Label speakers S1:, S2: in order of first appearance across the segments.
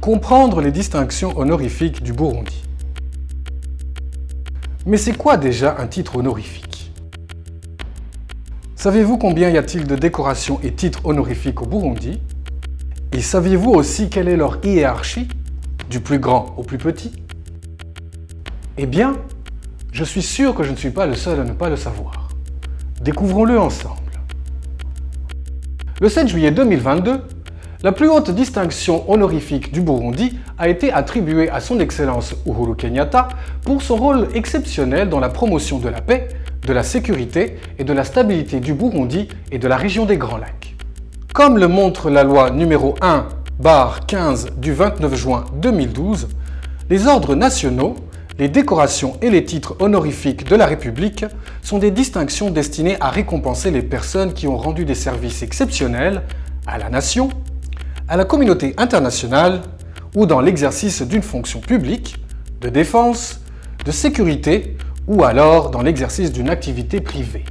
S1: Comprendre les distinctions honorifiques du Burundi. Mais c'est quoi déjà un titre honorifique? Savez-vous combien y a-t-il de décorations et titres honorifiques au Burundi? Et saviez-vous aussi quelle est leur hiérarchie, du plus grand au plus petit? Eh bien, je suis sûr que je ne suis pas le seul à ne pas le savoir. Découvrons-le ensemble. Le 7 juillet 2022, la plus haute distinction honorifique du Burundi a été attribuée à son Excellence Uhuru Kenyatta pour son rôle exceptionnel dans la promotion de la paix, de la sécurité et de la stabilité du Burundi et de la région des Grands Lacs. Comme le montre la loi numéro 1/15 du 29 juin 2012, les ordres nationaux, les décorations et les titres honorifiques de la République sont des distinctions destinées à récompenser les personnes qui ont rendu des services exceptionnels à la nation, à la communauté internationale ou dans l'exercice d'une fonction publique, de défense, de sécurité ou alors dans l'exercice d'une activité privée.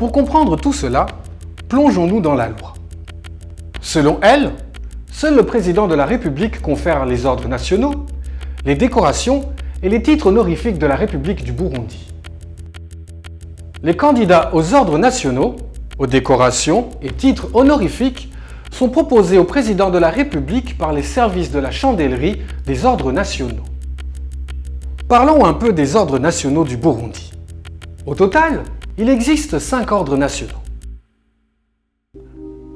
S1: Pour comprendre tout cela, plongeons-nous dans la loi. Selon elle, seul le président de la République confère les ordres nationaux, les décorations et les titres honorifiques de la République du Burundi. Les candidats aux ordres nationaux, aux décorations et titres honorifiques sont proposés au président de la République par les services de la chancellerie des ordres nationaux. Parlons un peu des ordres nationaux du Burundi. Au total, il existe 5 ordres nationaux.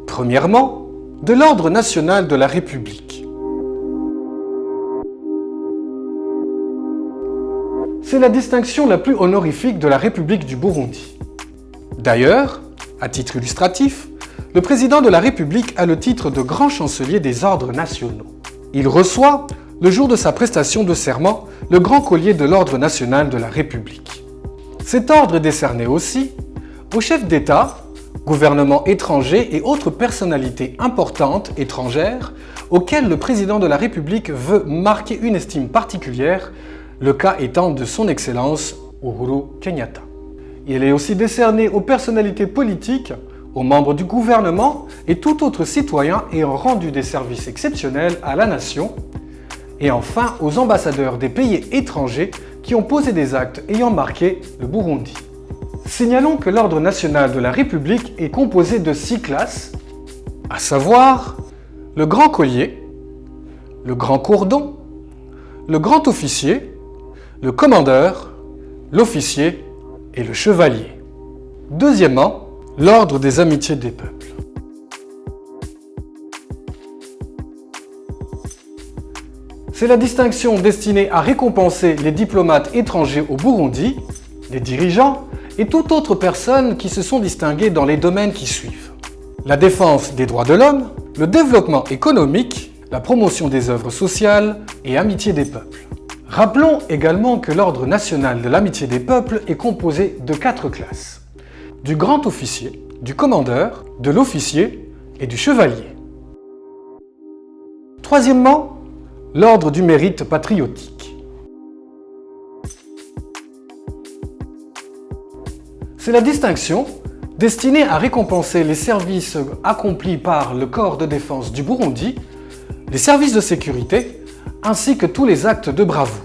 S1: Premièrement, de l'ordre national de la République. C'est la distinction la plus honorifique de la République du Burundi. D'ailleurs, à titre illustratif, le président de la République a le titre de grand chancelier des ordres nationaux. Il reçoit, le jour de sa prestation de serment, le grand collier de l'ordre national de la République. Cet ordre est décerné aussi aux chefs d'État, gouvernements étrangers et autres personnalités importantes étrangères auxquelles le président de la République veut marquer une estime particulière, le cas étant de son Excellence Uhuru Kenyatta. Il est aussi décerné aux personnalités politiques, aux membres du gouvernement et tout autre citoyen ayant rendu des services exceptionnels à la nation, et enfin aux ambassadeurs des pays étrangers qui ont posé des actes ayant marqué le Burundi. Signalons que l'ordre national de la République est composé de 6 classes, à savoir le grand collier, le grand cordon, le grand officier, le commandeur, l'officier et le chevalier. Deuxièmement, l'ordre des amitiés des peuples. C'est la distinction destinée à récompenser les diplomates étrangers au Burundi, les dirigeants et toute autre personne qui se sont distingués dans les domaines qui suivent: la défense des droits de l'homme, le développement économique, la promotion des œuvres sociales et amitié des peuples. Rappelons également que l'ordre national de l'amitié des peuples est composé de 4 classes: du grand officier, du commandeur, de l'officier et du chevalier. Troisièmement, l'ordre du mérite patriotique. C'est la distinction destinée à récompenser les services accomplis par le corps de défense du Burundi, les services de sécurité, ainsi que tous les actes de bravoure.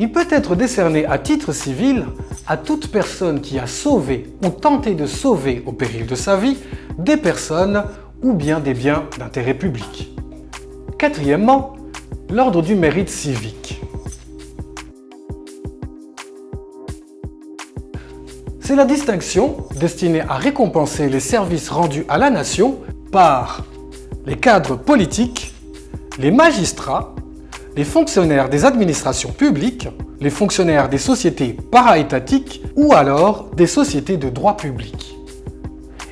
S1: Il peut être décerné à titre civil à toute personne qui a sauvé ou tenté de sauver au péril de sa vie des personnes ou bien des biens d'intérêt public. Quatrièmement, l'ordre du mérite civique. C'est la distinction destinée à récompenser les services rendus à la nation par les cadres politiques, les magistrats, les fonctionnaires des administrations publiques, les fonctionnaires des sociétés para-étatiques ou alors des sociétés de droit public.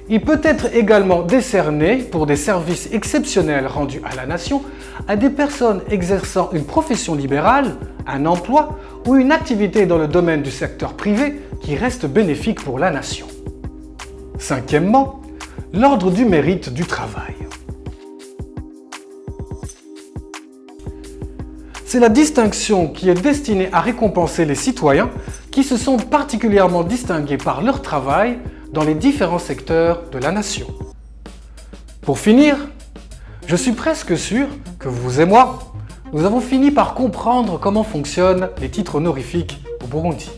S1: Il peut être également décerné pour des services exceptionnels rendus à la nation à des personnes exerçant une profession libérale, un emploi ou une activité dans le domaine du secteur privé qui reste bénéfique pour la nation. Cinquièmement, l'ordre du mérite du travail. C'est la distinction qui est destinée à récompenser les citoyens qui se sont particulièrement distingués par leur travail dans les différents secteurs de la nation. Pour finir, je suis presque sûr que vous et moi, nous avons fini par comprendre comment fonctionnent les titres honorifiques au Burundi.